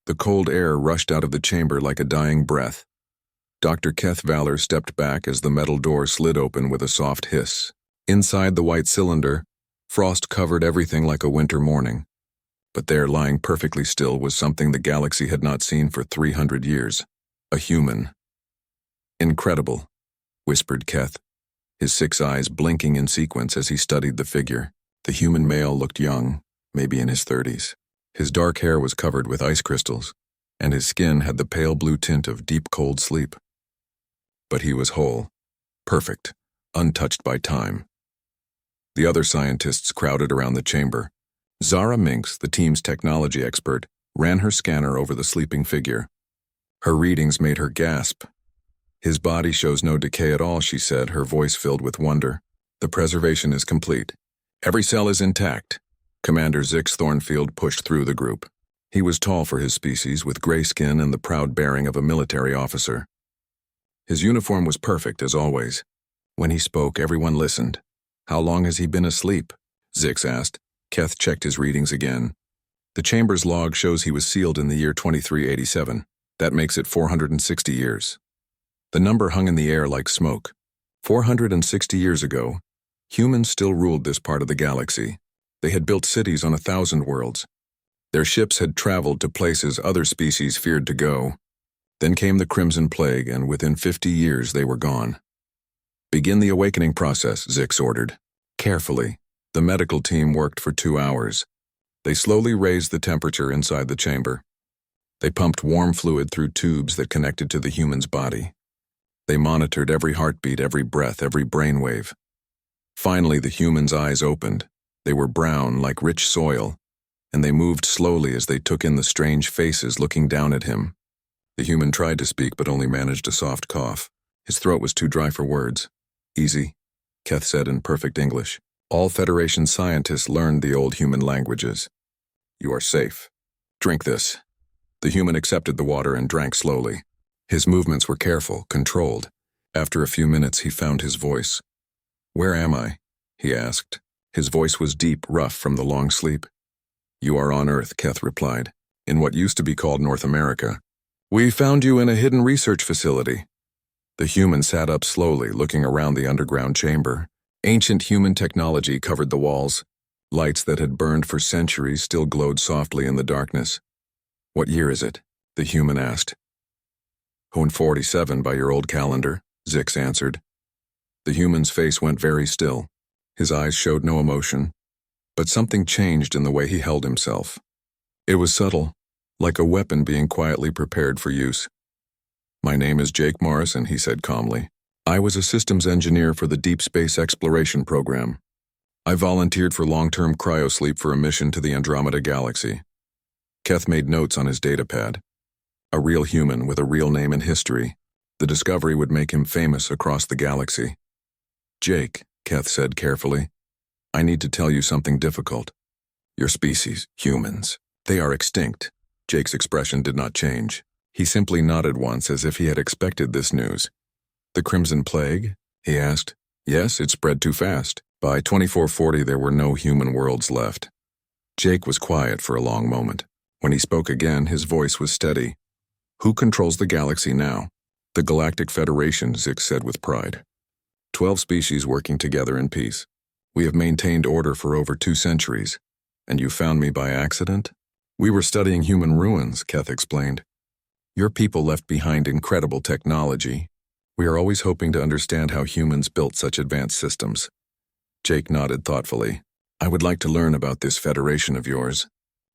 The cold air rushed out of the chamber like a dying breath. Dr. Keth Valor stepped back as the metal door slid open with a soft hiss. Inside the white cylinder, frost covered everything like a winter morning. But there, lying perfectly still, was something the galaxy had not seen for 300 years. A human. "Incredible," whispered Keth, his 6 eyes blinking in sequence as he studied the figure. The human male looked young, maybe in his 30s. His dark hair was covered with ice crystals, and his skin had the pale blue tint of deep cold sleep. But he was whole, perfect, untouched by time. The other scientists crowded around the chamber. Zara Minx, the team's technology expert, ran her scanner over the sleeping figure. Her readings made her gasp. "His body shows no decay at all," she said, her voice filled with wonder. "The preservation is complete. Every cell is intact." Commander Zix Thornfield pushed through the group. He was tall for his species, with gray skin and the proud bearing of a military officer. His uniform was perfect, as always. When he spoke, everyone listened. "How long has he been asleep?" Zix asked. Keth checked his readings again. "The chamber's log shows he was sealed in the year 2387. That makes it 460 years. The number hung in the air like smoke. 460 years ago, humans still ruled this part of the galaxy. They had built cities on 1,000 worlds. Their ships had traveled to places other species feared to go. Then came the Crimson Plague, and within 50 years they were gone. "Begin the awakening process," Zix ordered. Carefully, the medical team worked for 2 hours. They slowly raised the temperature inside the chamber. They pumped warm fluid through tubes that connected to the human's body. They monitored every heartbeat, every breath, every brainwave. Finally, the human's eyes opened. They were brown, like rich soil, and they moved slowly as they took in the strange faces looking down at him. The human tried to speak but only managed a soft cough. His throat was too dry for words. "Easy," Keth said in perfect English. All Federation scientists learned the old human languages. "You are safe. Drink this." The human accepted the water and drank slowly. His movements were careful, controlled. After a few minutes, he found his voice. "Where am I?" he asked. His voice was deep, rough from the long sleep. "You are on Earth," Keth replied, "in what used to be called North America. We found you in a hidden research facility." The human sat up slowly, looking around the underground chamber. Ancient human technology covered the walls. Lights that had burned for centuries still glowed softly in the darkness. "What year is it?" the human asked. 47 by your old calendar," Zix answered. The human's face went very still. His eyes showed no emotion, but something changed in the way he held himself. It was subtle, like a weapon being quietly prepared for use. "My name is Jake Morrison," he said calmly. "I was a systems engineer for the Deep Space Exploration Program. I volunteered for long-term cryosleep for a mission to the Andromeda Galaxy." Keth made notes on his datapad. A real human with a real name in history. The discovery would make him famous across the galaxy. "Jake," Keth said carefully, "I need to tell you something difficult. Your species, humans, they are extinct." Jake's expression did not change. He simply nodded once as if he had expected this news. "The Crimson Plague?" he asked. "Yes, it spread too fast. By 2440 there were no human worlds left." Jake was quiet for a long moment. When he spoke again, his voice was steady. "Who controls the galaxy now?" "The Galactic Federation," Zix said with pride. 12 species working together in peace. We have maintained order for over 2 centuries. And you found me by accident?" "We were studying human ruins," Keth explained. "Your people left behind incredible technology. We are always hoping to understand how humans built such advanced systems." Jake nodded thoughtfully. "I would like to learn about this Federation of yours,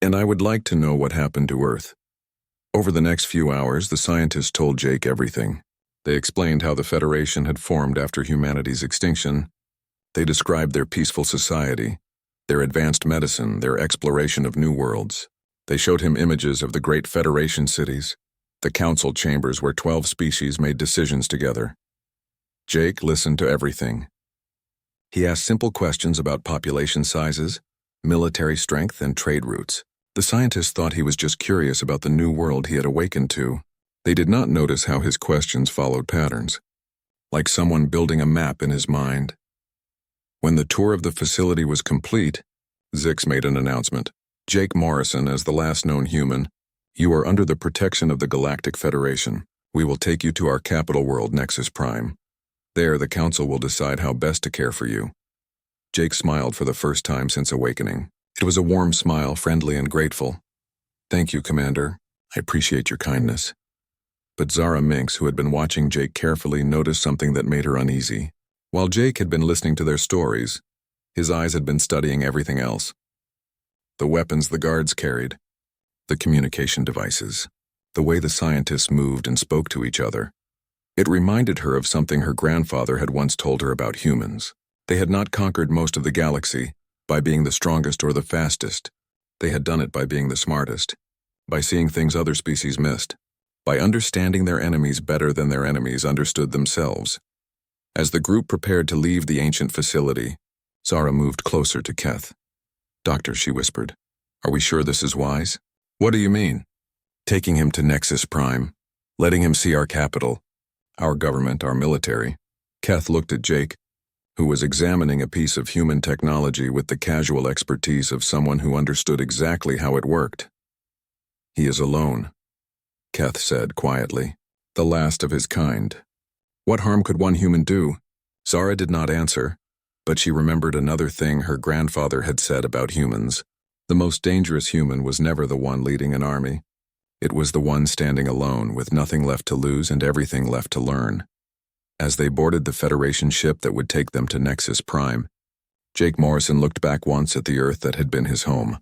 and I would like to know what happened to Earth." Over the next few hours, the scientists told Jake everything. They explained how the Federation had formed after humanity's extinction. They described their peaceful society, their advanced medicine, their exploration of new worlds. They showed him images of the great Federation cities, the council chambers where 12 species made decisions together. Jake listened to everything. He asked simple questions about population sizes, military strength, and trade routes. The scientists thought he was just curious about the new world he had awakened to. They did not notice how his questions followed patterns, like someone building a map in his mind. When the tour of the facility was complete, Zix made an announcement. Jake Morrison, as the last known human, You are under the protection of the Galactic Federation. We will take you to our capital world, Nexus Prime. There, the Council will decide how best to care for you. Jake smiled for the first time since awakening. It was a warm smile, friendly and grateful. Thank you, Commander. I appreciate your kindness. But Zara Minx, who had been watching Jake carefully, noticed something that made her uneasy. While Jake had been listening to their stories, his eyes had been studying everything else. The weapons the guards carried, the communication devices, the way the scientists moved and spoke to each other. It reminded her of something her grandfather had once told her about humans. They had not conquered most of the galaxy by being the strongest or the fastest. They had done it by being the smartest, by seeing things other species missed, by understanding their enemies better than their enemies understood themselves. As the group prepared to leave the ancient facility, Zara moved closer to Keth. Doctor, she whispered, are we sure this is wise? What do you mean? Taking him to Nexus Prime, letting him see our capital, our government, our military. Keth looked at Jake, who was examining a piece of human technology with the casual expertise of someone who understood exactly how it worked. He is alone, Keth said quietly, the last of his kind. What harm could one human do? Zara did not answer, but she remembered another thing her grandfather had said about humans. The most dangerous human was never the one leading an army. It was the one standing alone with nothing left to lose and everything left to learn. As they boarded the Federation ship that would take them to Nexus Prime, Jake Morrison looked back once at the Earth that had been his home.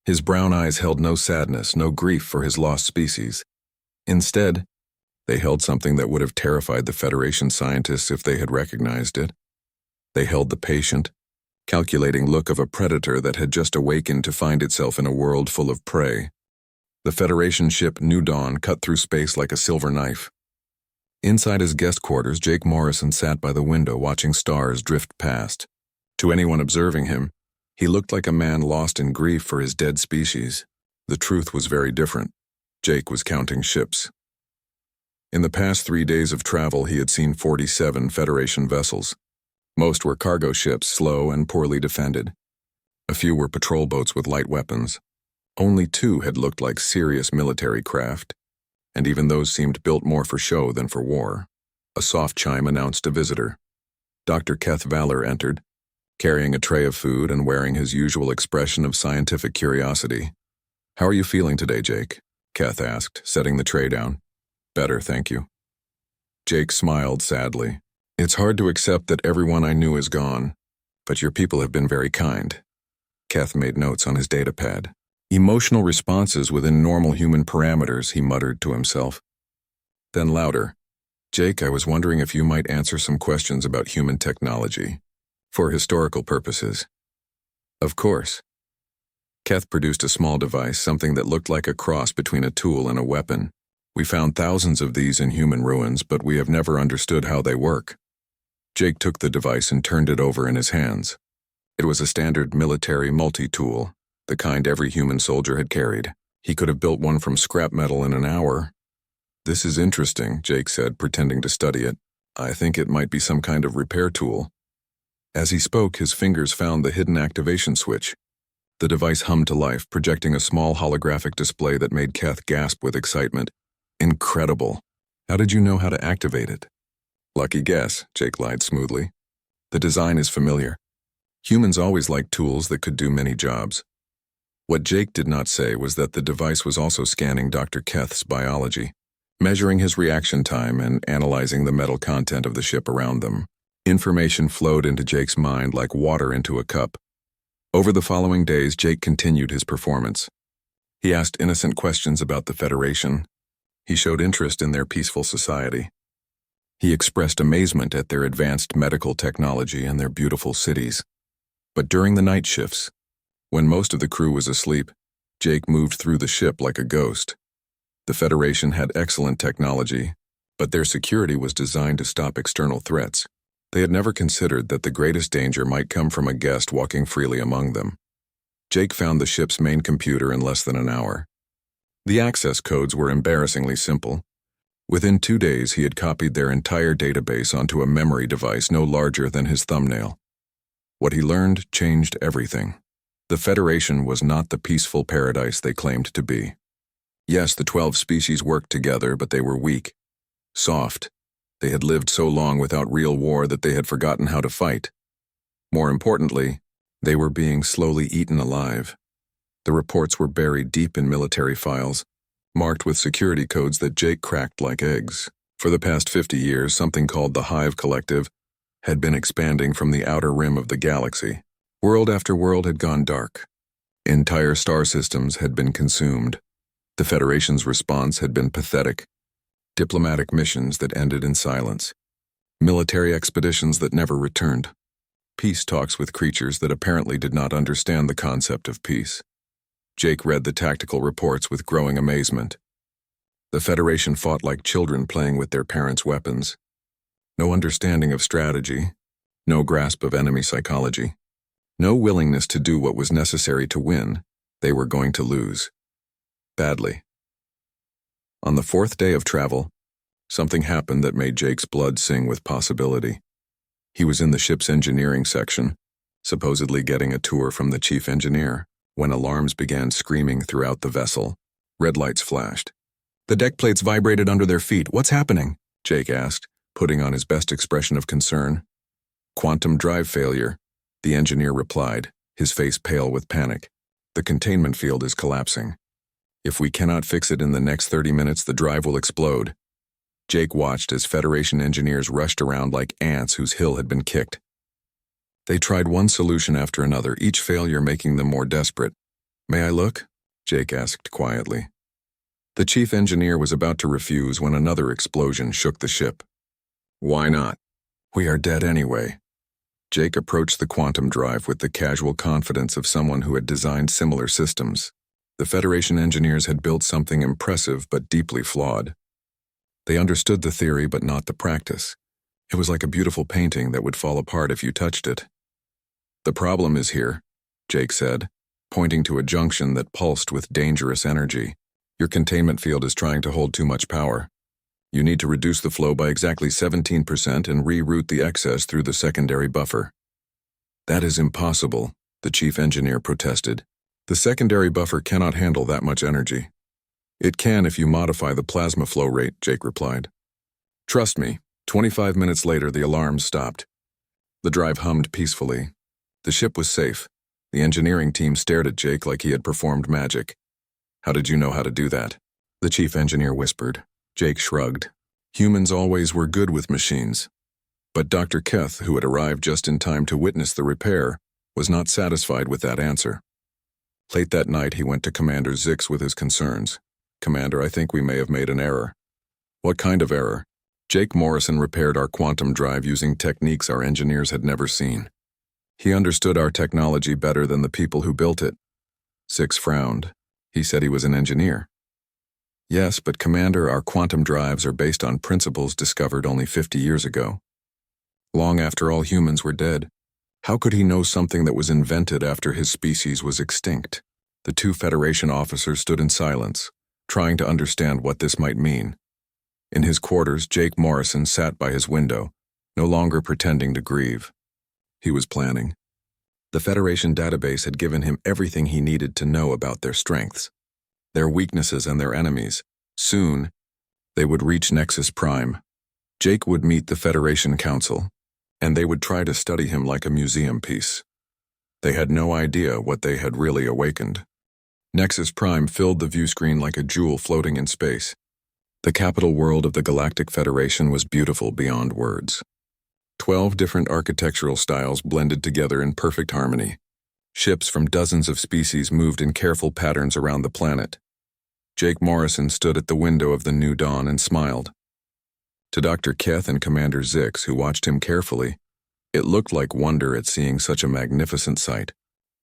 His brown eyes held no sadness, no grief for his lost species. Instead, they held something that would have terrified the Federation scientists if they had recognized it. They held the patient, calculating look of a predator that had just awakened to find itself in a world full of prey. The Federation ship New Dawn cut through space like a silver knife. Inside his guest quarters, Jake Morrison sat by the window watching stars drift past. To anyone observing him, he looked like a man lost in grief for his dead species. The truth was very different. Jake was counting ships. In the past 3 days of travel, he had seen 47 Federation vessels. Most were cargo ships, slow and poorly defended. A few were patrol boats with light weapons. Only 2 had looked like serious military craft, and even those seemed built more for show than for war. A soft chime announced a visitor. Dr. Keth Valor entered, carrying a tray of food and wearing his usual expression of scientific curiosity. How are you feeling today, Jake? Keth asked, setting the tray down. Better, thank you. Jake smiled sadly. It's hard to accept that everyone I knew is gone, but your people have been very kind. Keth made notes on his datapad. Emotional responses within normal human parameters, he muttered to himself. Then louder. Jake, I was wondering if you might answer some questions about human technology, for historical purposes. Of course. Keth produced a small device, something that looked like a cross between a tool and a weapon. We found thousands of these in human ruins, but we have never understood how they work. Jake took the device and turned it over in his hands. It was a standard military multi-tool, the kind every human soldier had carried. He could have built one from scrap metal in an hour. This is interesting, Jake said, pretending to study it. I think it might be some kind of repair tool. As he spoke, his fingers found the hidden activation switch. The device hummed to life, projecting a small holographic display that made Keth gasp with excitement. Incredible. How did you know how to activate it? Lucky guess, Jake lied smoothly. The design is familiar. Humans always liked tools that could do many jobs. What Jake did not say was that the device was also scanning Dr. Keth's biology, measuring his reaction time and analyzing the metal content of the ship around them. Information flowed into Jake's mind like water into a cup. Over the following days, Jake continued his performance. He asked innocent questions about the Federation. He showed interest in their peaceful society. He expressed amazement at their advanced medical technology and their beautiful cities. But during the night shifts, when most of the crew was asleep, Jake moved through the ship like a ghost. The Federation had excellent technology, but their security was designed to stop external threats. They had never considered that the greatest danger might come from a guest walking freely among them. Jake found the ship's main computer in less than an hour. The access codes were embarrassingly simple. Within 2 days, he had copied their entire database onto a memory device no larger than his thumbnail. What he learned changed everything. The Federation was not the peaceful paradise they claimed to be. Yes, the 12 species worked together, but they were weak, soft. They had lived so long without real war that they had forgotten how to fight. More importantly, they were being slowly eaten alive. The reports were buried deep in military files, marked with security codes that Jake cracked like eggs. For the past 50 years, something called the Hive Collective had been expanding from the outer rim of the galaxy. World after world had gone dark. Entire star systems had been consumed. The Federation's response had been pathetic. Diplomatic missions that ended in silence. Military expeditions that never returned. Peace talks with creatures that apparently did not understand the concept of peace. Jake read the tactical reports with growing amazement. The Federation fought like children playing with their parents' weapons. No understanding of strategy, no grasp of enemy psychology, no willingness to do what was necessary to win. They were going to lose. Badly. On the 4th day of travel, something happened that made Jake's blood sing with possibility. He was in the ship's engineering section, supposedly getting a tour from the chief engineer, when alarms began screaming throughout the vessel. Red lights flashed. The deck plates vibrated under their feet. "What's happening?" Jake asked, putting on his best expression of concern. "Quantum drive failure," the engineer replied, his face pale with panic. "The containment field is collapsing. If we cannot fix it in the next 30 minutes, the drive will explode." Jake watched as Federation engineers rushed around like ants whose hill had been kicked. They tried one solution after another, each failure making them more desperate. "May I look?" Jake asked quietly. The chief engineer was about to refuse when another explosion shook the ship. "Why not? We are dead anyway." Jake approached the quantum drive with the casual confidence of someone who had designed similar systems. The Federation engineers had built something impressive but deeply flawed. They understood the theory but not the practice. It was like a beautiful painting that would fall apart if you touched it. "The problem is here," Jake said, pointing to a junction that pulsed with dangerous energy. "Your containment field is trying to hold too much power. You need to reduce the flow by exactly 17% and reroute the excess through the secondary buffer." "That is impossible," the chief engineer protested. "The secondary buffer cannot handle that much energy." "It can if you modify the plasma flow rate," Jake replied. "Trust me." 25 minutes later, the alarms stopped. The drive hummed peacefully. The ship was safe. The engineering team stared at Jake like he had performed magic. "How did you know how to do that?" the chief engineer whispered. Jake shrugged. Humans always were good with machines. But Dr. Keth, who had arrived just in time to witness the repair, was not satisfied with that answer. Late that night, he went to Commander Zix with his concerns. "Commander, I think we may have made an error." "What kind of error?" Jake Morrison repaired our quantum drive using techniques our engineers had never seen. He understood our technology better than the people who built it. Zix frowned. He said he was an engineer. "Yes, but Commander, our quantum drives are based on principles discovered only 50 years ago. Long after all humans were dead. How could he know something that was invented after his species was extinct?" The two Federation officers stood in silence, trying to understand what this might mean. In his quarters, Jake Morrison sat by his window, no longer pretending to grieve. He was planning. The Federation database had given him everything he needed to know about their strengths, their weaknesses, and their enemies. Soon, they would reach Nexus Prime. Jake would meet the Federation Council, and they would try to study him like a museum piece. They had no idea what they had really awakened. Nexus Prime filled the view screen like a jewel floating in space. The capital world of the Galactic Federation was beautiful beyond words. 12 different architectural styles blended together in perfect harmony. Ships from dozens of species moved in careful patterns around the planet. Jake Morrison stood at the window of the new dawn and smiled. To Dr. Keth and Commander Zix, who watched him carefully, it looked like wonder at seeing such a magnificent sight.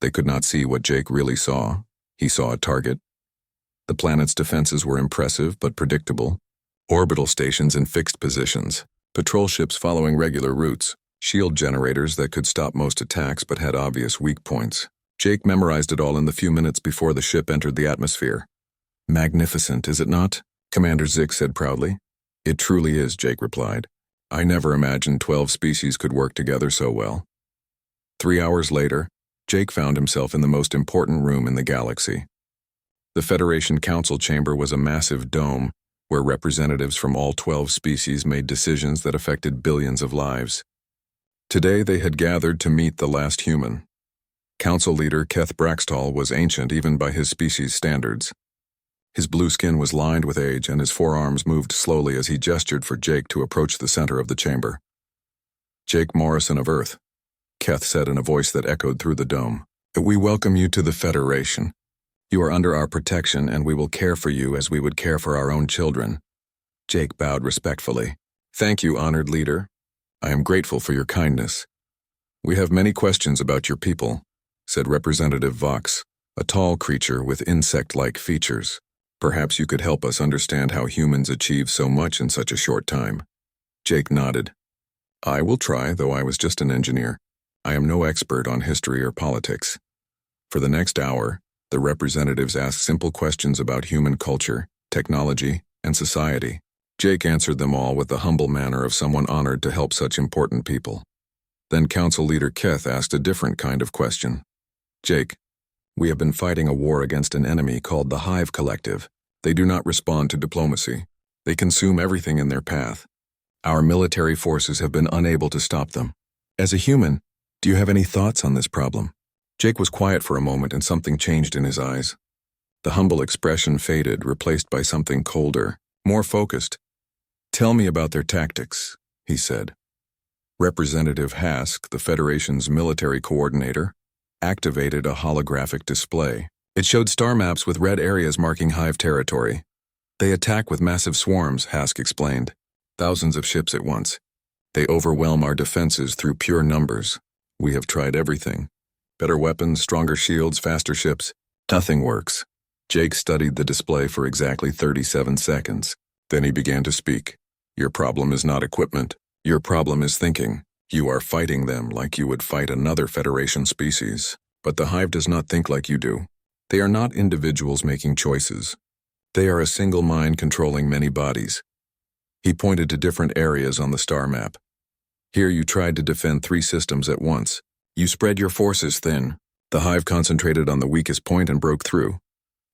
They could not see what Jake really saw. He saw a target. The planet's defenses were impressive but predictable. Orbital stations in fixed positions, patrol ships following regular routes, shield generators that could stop most attacks but had obvious weak points. Jake memorized it all in the few minutes before the ship entered the atmosphere. "Magnificent, is it not?" Commander Zix said proudly. "It truly is," Jake replied. "I never imagined 12 species could work together so well." 3 hours later, Jake found himself in the most important room in the galaxy. The Federation Council chamber was a massive dome where representatives from all 12 species made decisions that affected billions of lives. Today they had gathered to meet the last human. Council leader Keth Braxtall was ancient even by his species' standards. His blue skin was lined with age and his forearms moved slowly as he gestured for Jake to approach the center of the chamber. "Jake Morrison of Earth," Keth said in a voice that echoed through the dome. "We welcome you to the Federation. You are under our protection and we will care for you as we would care for our own children." Jake bowed respectfully. "Thank you, honored leader. I am grateful for your kindness. We have many questions about your people," said Representative Vox, a tall creature with insect-like features. "Perhaps you could help us understand how humans achieve so much in such a short time." Jake nodded. "I will try, though I was just an engineer. I am no expert on history or politics." For the next hour, the representatives asked simple questions about human culture, technology, and society. Jake answered them all with the humble manner of someone honored to help such important people. Then Council Leader Keth asked a different kind of question. "Jake, we have been fighting a war against an enemy called the Hive Collective. They do not respond to diplomacy. They consume everything in their path. Our military forces have been unable to stop them. As a human, do you have any thoughts on this problem?" Jake was quiet for a moment and something changed in his eyes. The humble expression faded, replaced by something colder, more focused. "Tell me about their tactics," he said. Representative Hask, the Federation's military coordinator, activated a holographic display. It showed star maps with red areas marking Hive territory. "They attack with massive swarms," Hask explained. "Thousands of ships at once. They overwhelm our defenses through pure numbers. We have tried everything. Better weapons, stronger shields, faster ships. Nothing works." Jake studied the display for exactly 37 seconds. Then he began to speak. "Your problem is not equipment. Your problem is thinking. You are fighting them like you would fight another Federation species. But the Hive does not think like you do. They are not individuals making choices. They are a single mind controlling many bodies." He pointed to different areas on the star map. "Here you tried to defend 3 systems at once. You spread your forces thin. The Hive concentrated on the weakest point and broke through."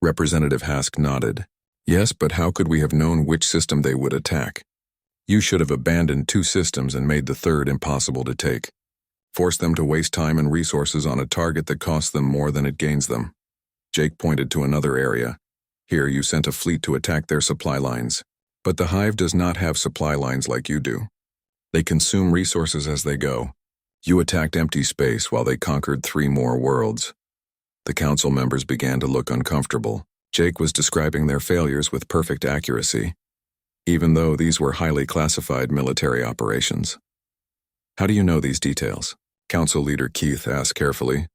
Representative Hask nodded. "Yes, but how could we have known which system they would attack? You should have abandoned 2 systems and made the third impossible to take. Force them to waste time and resources on a target that costs them more than it gains them." Jake pointed to another area. "Here you sent a fleet to attack their supply lines. But the Hive does not have supply lines like you do. They consume resources as they go. You attacked empty space while they conquered 3 more worlds." The council members began to look uncomfortable. Jake was describing their failures with perfect accuracy, even though these were highly classified military operations. "How do you know these details?" Council Leader Keith asked carefully.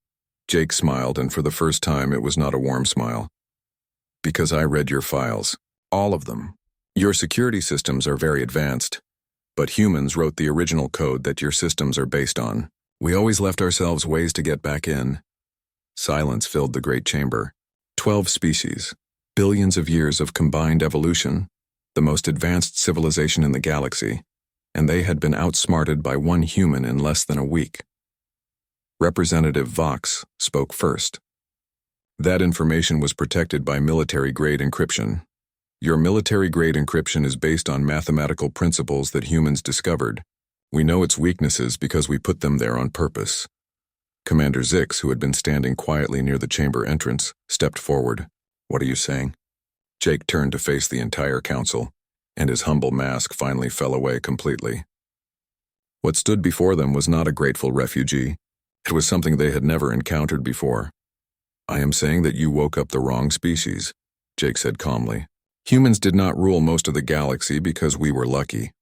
Jake smiled, and for the first time it was not a warm smile. "Because I read your files. All of them. Your security systems are very advanced. But humans wrote the original code that your systems are based on. We always left ourselves ways to get back in." Silence filled the great chamber. 12 species, billions of years of combined evolution, the most advanced civilization in the galaxy, and they had been outsmarted by 1 human in less than a week. Representative Vox spoke first. "That information was protected by military-grade encryption. Your military-grade encryption is based on mathematical principles that humans discovered. We know its weaknesses because we put them there on purpose." Commander Zix, who had been standing quietly near the chamber entrance, stepped forward. "What are you saying?" Jake turned to face the entire council, and his humble mask finally fell away completely. What stood before them was not a grateful refugee. It was something they had never encountered before. "I am saying that you woke up the wrong species," Jake said calmly. "Humans did not rule most of the galaxy because we were lucky.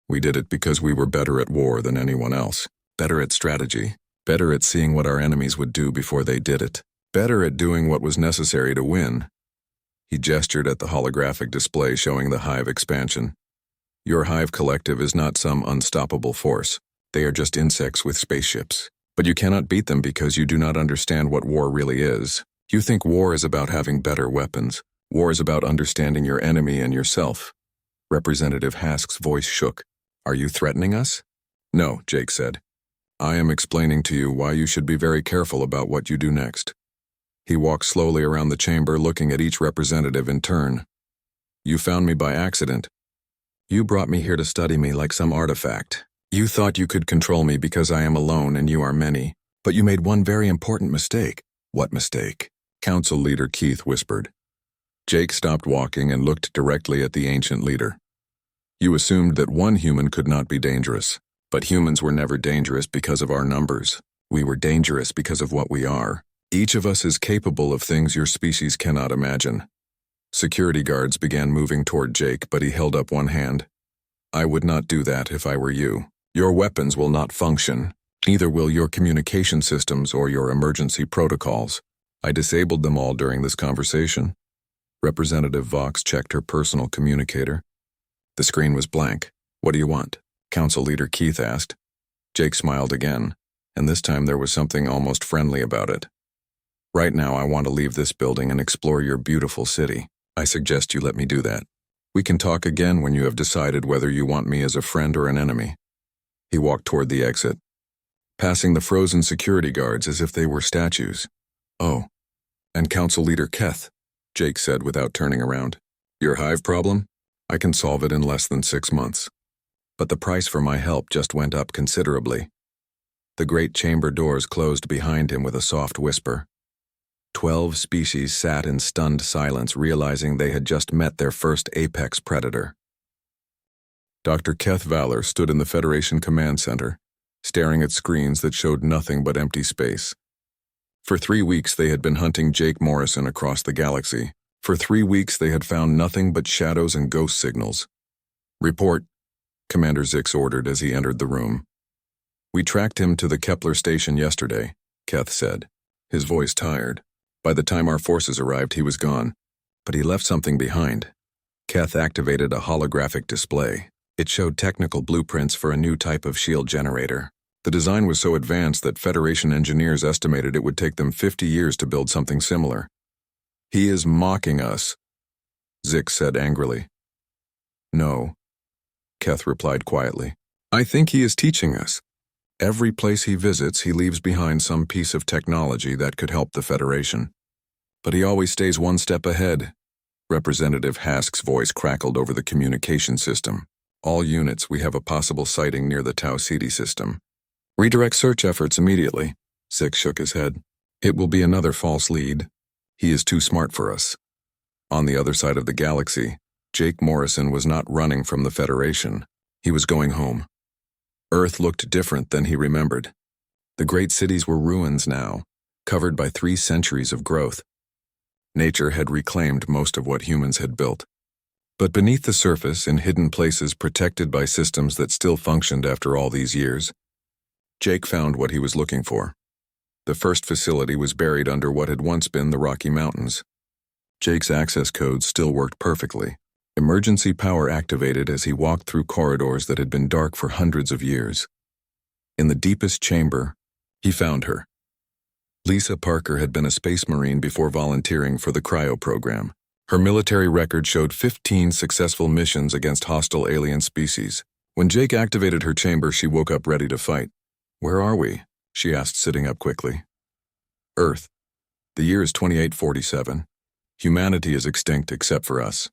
We did it because we were better at war than anyone else, better at strategy, better at seeing what our enemies would do before they did it, better at doing what was necessary to win." He gestured at the holographic display showing the Hive expansion. "Your Hive Collective is not some unstoppable force. They are just insects with spaceships. But you cannot beat them because you do not understand what war really is. You think war is about having better weapons. War is about understanding your enemy and yourself." Representative Hask's voice shook. "Are you threatening us?" "No," Jake said. "I am explaining to you why you should be very careful about what you do next." He walked slowly around the chamber, looking at each representative in turn. You found me by accident. You brought me here to study me like some artifact. You thought you could control me because I am alone and you are many. But you made one very important mistake. What mistake? Council Leader Keith whispered. Jake stopped walking and looked directly at the ancient leader. You assumed that one human could not be dangerous. But humans were never dangerous because of our numbers. We were dangerous because of what we are. Each of us is capable of things your species cannot imagine. Security guards began moving toward Jake, but he held up one hand. I would not do that if I were you. Your weapons will not function. Neither will your communication systems or your emergency protocols. I disabled them all during this conversation. Representative Vox checked her personal communicator. The screen was blank. What do you want? Council Leader Keith asked. Jake smiled again, and this time there was something almost friendly about it. Right now I want to leave this building and explore your beautiful city. I suggest you let me do that. We can talk again when you have decided whether you want me as a friend or an enemy. He walked toward the exit, passing the frozen security guards as if they were statues. Oh, and Council Leader Keth, Jake said without turning around. Your hive problem? I can solve it in less than 6 months. But the price for my help just went up considerably. The great chamber doors closed behind him with a soft whisper. 12 species sat in stunned silence, realizing they had just met their first apex predator. Dr. Keth Valor stood in the Federation Command Center, staring at screens that showed nothing but empty space. For 3 weeks they had been hunting Jake Morrison across the galaxy. For 3 weeks they had found nothing but shadows and ghost signals. Report, Commander Zix ordered as he entered the room. We tracked him to the Kepler station yesterday, Keth said, his voice tired. By the time our forces arrived, he was gone. But he left something behind. Keth activated a holographic display. It showed technical blueprints for a new type of shield generator. The design was so advanced that Federation engineers estimated it would take them 50 years to build something similar. He is mocking us, Zix said angrily. No, Keth replied quietly. I think he is teaching us. Every place he visits, he leaves behind some piece of technology that could help the Federation. But he always stays one step ahead. Representative Hask's voice crackled over the communication system. All units, we have a possible sighting near the Tau Ceti system. Redirect search efforts immediately. Zix shook his head. It will be another false lead. He is too smart for us. On the other side of the galaxy, Jake Morrison was not running from the Federation. He was going home. Earth looked different than he remembered. The great cities were ruins now, covered by 3 centuries of growth. Nature had reclaimed most of what humans had built. But beneath the surface, in hidden places protected by systems that still functioned after all these years, Jake found what he was looking for. The first facility was buried under what had once been the Rocky Mountains. Jake's access codes still worked perfectly. Emergency power activated as he walked through corridors that had been dark for hundreds of years. In the deepest chamber, he found her. Lisa Parker had been a space marine before volunteering for the Cryo program. Her military record showed 15 successful missions against hostile alien species. When Jake activated her chamber, she woke up ready to fight. Where are we? She asked, sitting up quickly. Earth. The year is 2847. Humanity is extinct except for us.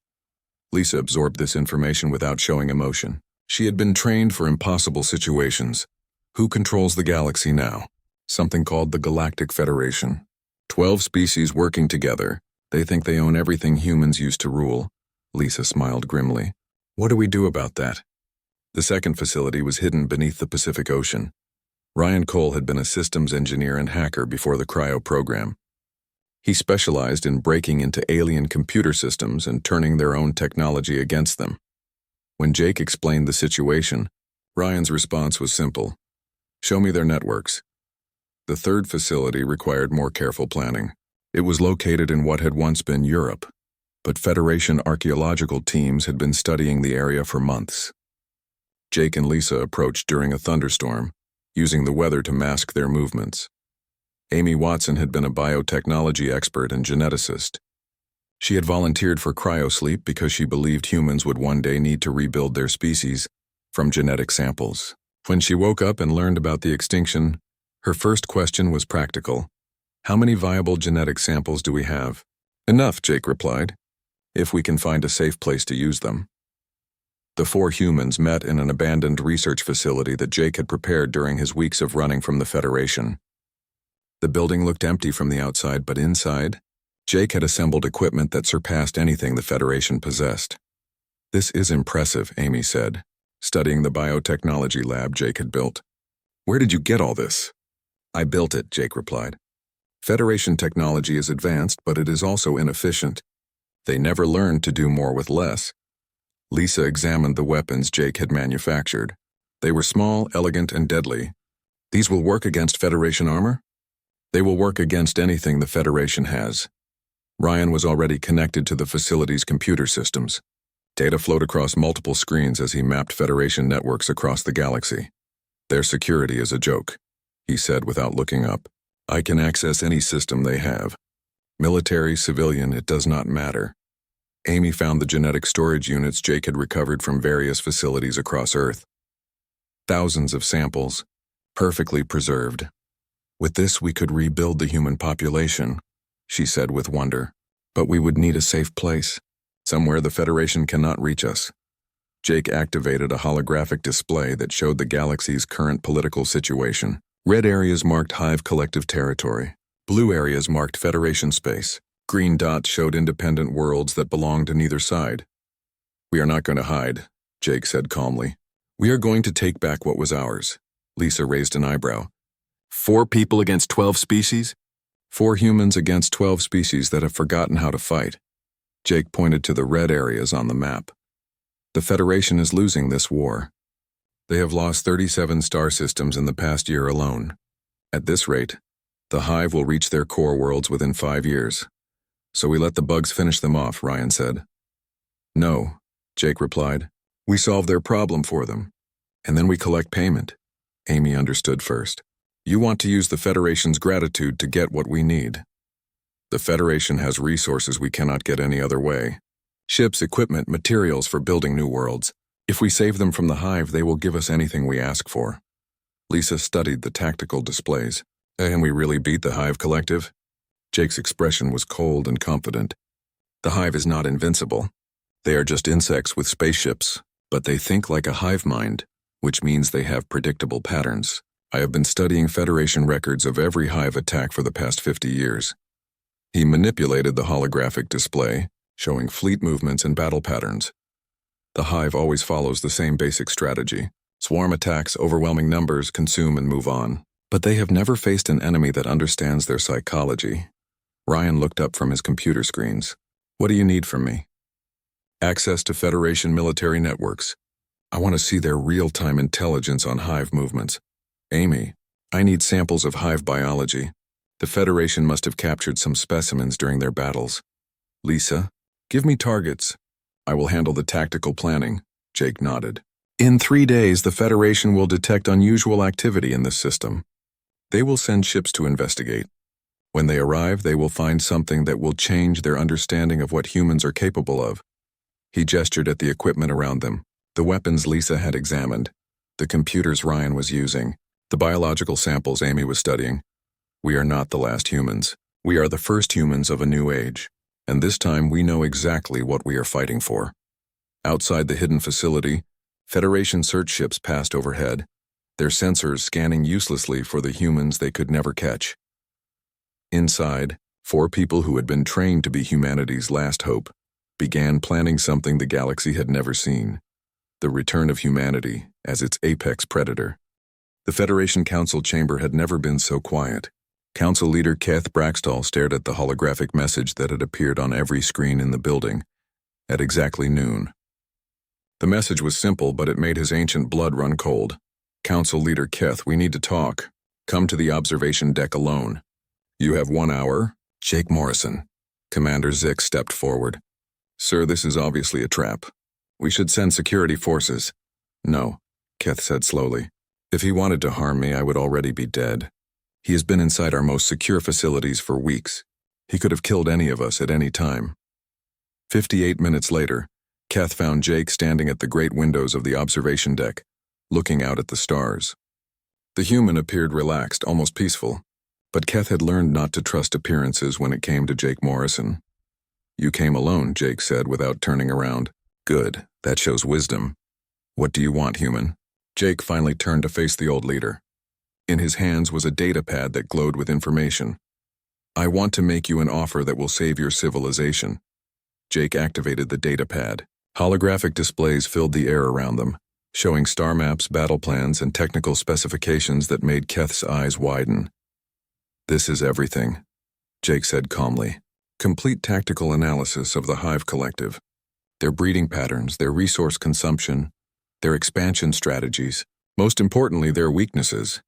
Lisa absorbed this information without showing emotion. She had been trained for impossible situations. Who controls the galaxy now? Something called the Galactic Federation. 12 species working together. They think they own everything humans used to rule. Lisa smiled grimly. What do we do about that? The second facility was hidden beneath the Pacific Ocean. Ryan Cole had been a systems engineer and hacker before the Cryo program. He specialized in breaking into alien computer systems and turning their own technology against them. When Jake explained the situation, Ryan's response was simple. Show me their networks. The third facility required more careful planning. It was located in what had once been Europe, but Federation archaeological teams had been studying the area for months. Jake and Lisa approached during a thunderstorm, using the weather to mask their movements. Amy Watson had been a biotechnology expert and geneticist. She had volunteered for cryosleep because she believed humans would one day need to rebuild their species from genetic samples. When she woke up and learned about the extinction, her first question was practical. How many viable genetic samples do we have? Enough, Jake replied, if we can find a safe place to use them. The 4 humans met in an abandoned research facility that Jake had prepared during his weeks of running from the Federation. The building looked empty from the outside, but inside, Jake had assembled equipment that surpassed anything the Federation possessed. This is impressive, Amy said, studying the biotechnology lab Jake had built. Where did you get all this? I built it, Jake replied. Federation technology is advanced, but it is also inefficient. They never learned to do more with less. Lisa examined the weapons Jake had manufactured. They were small, elegant, and deadly. These will work against Federation armor? They will work against anything the Federation has. Ryan was already connected to the facility's computer systems. Data flowed across multiple screens as he mapped Federation networks across the galaxy. Their security is a joke, he said without looking up. I can access any system they have. Military, civilian, it does not matter. Amy found the genetic storage units Jake had recovered from various facilities across Earth. Thousands of samples, perfectly preserved. With this, we could rebuild the human population, she said with wonder. But we would need a safe place, somewhere the Federation cannot reach us. Jake activated a holographic display that showed the galaxy's current political situation. Red areas marked Hive collective territory. Blue areas marked Federation space. Green dots showed independent worlds that belonged to neither side. We are not going to hide, Jake said calmly. We are going to take back what was ours. Lisa raised an eyebrow. 4 people against 12 species? 4 humans against 12 species that have forgotten how to fight. Jake pointed to the red areas on the map. The Federation is losing this war. They have lost 37 star systems in the past year alone. At this rate, the Hive will reach their core worlds within 5 years. So we let the bugs finish them off, Ryan said. No, Jake replied. We solve their problem for them. And then we collect payment. Amy understood first. You want to use the Federation's gratitude to get what we need. The Federation has resources we cannot get any other way. Ships, equipment, materials for building new worlds. If we save them from the Hive, they will give us anything we ask for. Lisa studied the tactical displays. And we really beat the Hive collective? Jake's expression was cold and confident. The Hive is not invincible. They are just insects with spaceships, but they think like a hive mind, which means they have predictable patterns. I have been studying Federation records of every Hive attack for the past 50 years. He manipulated the holographic display, showing fleet movements and battle patterns. The Hive always follows the same basic strategy. Swarm attacks, overwhelming numbers, consume and move on. But they have never faced an enemy that understands their psychology. Ryan looked up from his computer screens. What do you need from me? Access to Federation military networks. I want to see their real-time intelligence on Hive movements. Amy, I need samples of Hive biology. The Federation must have captured some specimens during their battles. Lisa, give me targets. I will handle the tactical planning. Jake nodded. In 3 days, the Federation will detect unusual activity in this system. They will send ships to investigate. When they arrive, they will find something that will change their understanding of what humans are capable of. He gestured at the equipment around them, the weapons Lisa had examined, the computers Ryan was using, the biological samples Amy was studying. We are not the last humans. We are the first humans of a new age, and this time we know exactly what we are fighting for. Outside the hidden facility, Federation search ships passed overhead, their sensors scanning uselessly for the humans they could never catch. Inside, 4 people who had been trained to be humanity's last hope began planning something the galaxy had never seen: the return of humanity as its apex predator. The Federation Council chamber had never been so quiet. Council leader Keth Braxtall stared at the holographic message that had appeared on every screen in the building at exactly noon. The message was simple, but it made his ancient blood run cold. Council leader Keth, we need to talk. Come to the observation deck alone. You have 1 hour. Jake Morrison. Commander Zick stepped forward. Sir, this is obviously a trap. We should send security forces. No, Keth said slowly. If he wanted to harm me, I would already be dead. He has been inside our most secure facilities for weeks. He could have killed any of us at any time. 58 minutes later, Keth found Jake standing at the great windows of the observation deck, looking out at the stars. The human appeared relaxed, almost peaceful, But Keth had learned not to trust appearances when it came to Jake Morrison. "You came alone," Jake said without turning around. "Good, that shows wisdom. What do you want, human?" Jake finally turned to face the old leader. In his hands was a data pad that glowed with information. "I want to make you an offer that will save your civilization." Jake activated the data pad. Holographic displays filled the air around them, showing star maps, battle plans, and technical specifications that made Keth's eyes widen. "This is everything," Jake said calmly. "Complete tactical analysis of the Hive Collective. Their breeding patterns, their resource consumption, their expansion strategies, most importantly, their weaknesses."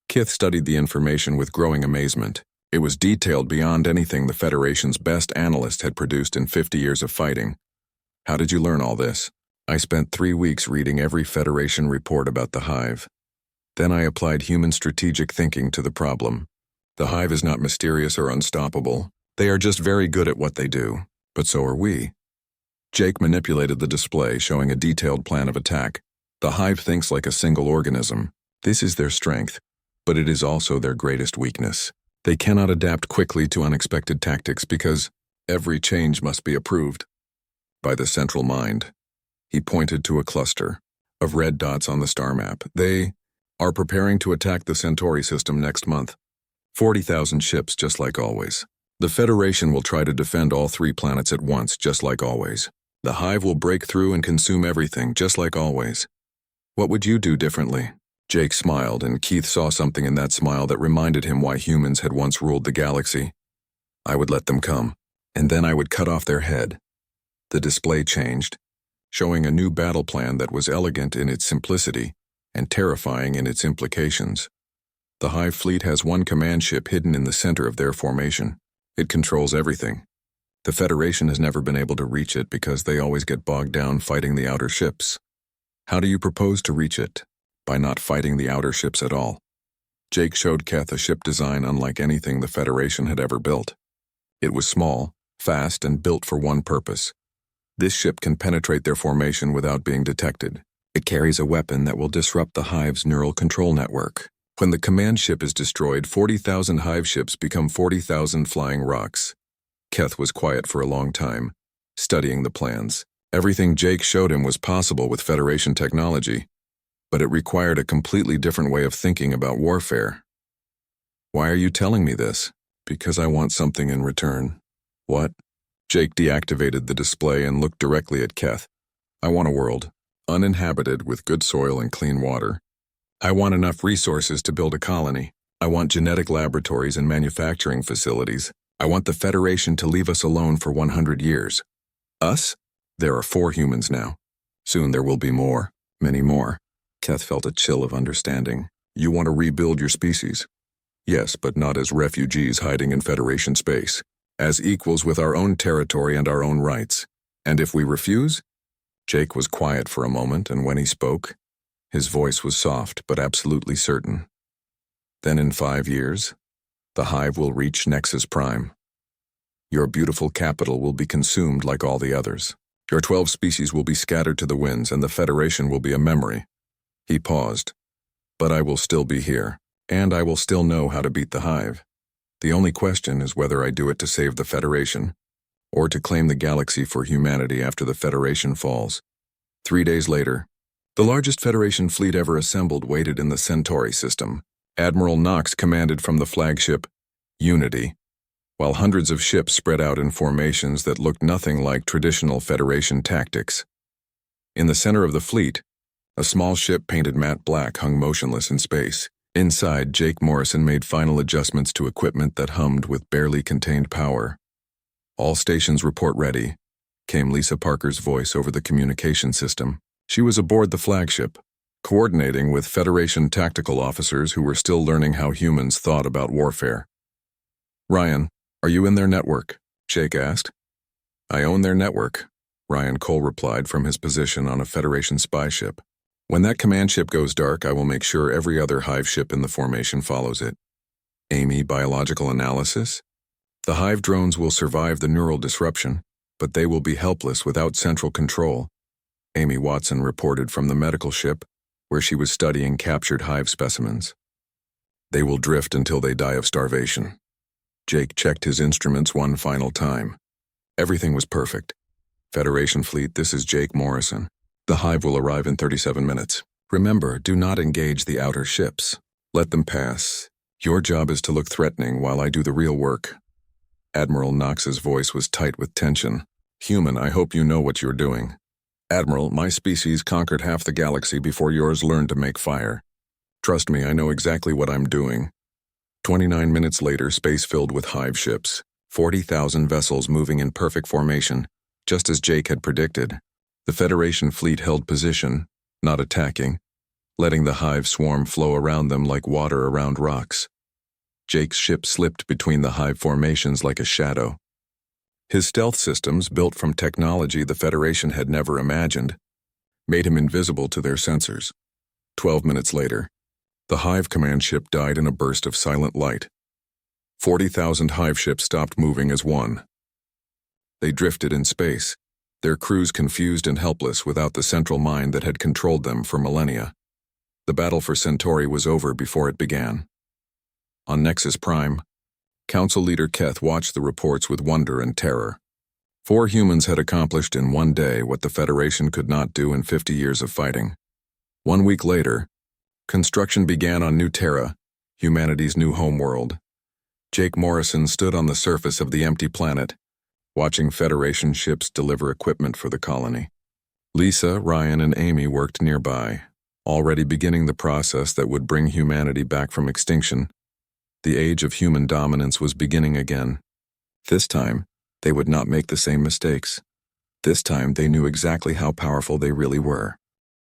Keth studied the information with growing amazement. It was detailed beyond anything the Federation's best analyst had produced in 50 years of fighting. "How did you learn all this?" "I spent 3 weeks reading every Federation report about the Hive. Then I applied human strategic thinking to the problem. The Hive is not mysterious or unstoppable. They are just very good at what they do. But so are we." Jake manipulated the display, showing a detailed plan of attack. "The Hive thinks like a single organism. This is their strength, but it is also their greatest weakness. They cannot adapt quickly to unexpected tactics because every change must be approved by the central mind." He pointed to a cluster of red dots on the star map. "They are preparing to attack the Centauri system next month. 40,000 ships, just like always. The Federation will try to defend all 3 planets at once, just like always. The Hive will break through and consume everything, just like always. What would you do differently?" Jake smiled, and Keith saw something in that smile that reminded him why humans had once ruled the galaxy. "I would let them come, and then I would cut off their head." The display changed, showing a new battle plan that was elegant in its simplicity and terrifying in its implications. The Hive fleet has one command ship hidden in the center of their formation. It controls everything. The Federation has never been able to reach it because they always get bogged down fighting the outer ships. "How do you propose to reach it?" "By not fighting the outer ships at all." Jake showed Keth a ship design unlike anything the Federation had ever built. It was small, fast, and built for one purpose. This ship can penetrate their formation without being detected. It carries a weapon that will disrupt the Hive's neural control network. When the command ship is destroyed, 40,000 Hive ships become 40,000 flying rocks. Keth was quiet for a long time, studying the plans. Everything Jake showed him was possible with Federation technology, but it required a completely different way of thinking about warfare. "Why are you telling me this?" "Because I want something in return." "What?" Jake deactivated the display and looked directly at Keth. "I want a world, uninhabited with good soil and clean water. I want enough resources to build a colony. I want genetic laboratories and manufacturing facilities. I want the Federation to leave us alone for 100 years. Us? There are 4 humans now. Soon there will be more, many more." Keth felt a chill of understanding. "You want to rebuild your species?" "Yes, but not as refugees hiding in Federation space. As equals with our own territory and our own rights. And if we refuse?" Jake was quiet for a moment, and when he spoke, his voice was soft but absolutely certain. "Then in 5 years, the Hive will reach Nexus Prime. Your beautiful capital will be consumed like all the others. Your 12 species will be scattered to the winds, and the Federation will be a memory." He paused. "But I will still be here, and I will still know how to beat the Hive. The only question is whether I do it to save the Federation, or to claim the galaxy for humanity after the Federation falls." 3 days later, the largest Federation fleet ever assembled waited in the Centauri system. Admiral Knox commanded from the flagship Unity, while hundreds of ships spread out in formations that looked nothing like traditional Federation tactics. In the center of the fleet, a small ship painted matte black hung motionless in space. Inside, Jake Morrison made final adjustments to equipment that hummed with barely contained power. "All stations report ready," came Lisa Parker's voice over the communication system. She was aboard the flagship, coordinating with Federation tactical officers who were still learning how humans thought about warfare. "Ryan, are you in their network?" Jake asked. "I own their network," Ryan Cole replied from his position on a Federation spy ship. "When that command ship goes dark, I will make sure every other Hive ship in the formation follows it." "Amy, biological analysis?" "The Hive drones will survive the neural disruption, but they will be helpless without central control." Amy Watson reported from the medical ship, where she was studying captured Hive specimens. They will drift until they die of starvation. Jake checked his instruments one final time. Everything was perfect. Federation fleet, this is Jake Morrison. The hive will arrive in 37 minutes. Remember, do not engage the outer ships. Let them pass. Your job is to look threatening while I do the real work. Admiral Knox's voice was tight with tension. Human, I hope you know what you're doing. Admiral, my species conquered half the galaxy before yours learned to make fire. Trust me, I know exactly what I'm doing. 29 minutes later, space filled with hive ships. 40,000 vessels moving in perfect formation, just as Jake had predicted. The Federation fleet held position, not attacking, letting the hive swarm flow around them like water around rocks. Jake's ship slipped between the hive formations like a shadow. His stealth systems, built from technology the Federation had never imagined, made him invisible to their sensors. 12 minutes later, the hive command ship died in a burst of silent light. 40,000 hive ships stopped moving as one. They drifted in space, their crews confused and helpless without the central mind that had controlled them for millennia. The battle for Centauri was over before it began. On Nexus Prime, Council Leader Keth watched the reports with wonder and terror. 4 humans had accomplished in one day what the Federation could not do in 50 years of fighting. 1 week later, construction began on New Terra, humanity's new homeworld. Jake Morrison stood on the surface of the empty planet, watching Federation ships deliver equipment for the colony. Lisa, Ryan, and Amy worked nearby, already beginning the process that would bring humanity back from extinction. The age of human dominance was beginning again. This time, they would not make the same mistakes. This time, they knew exactly how powerful they really were.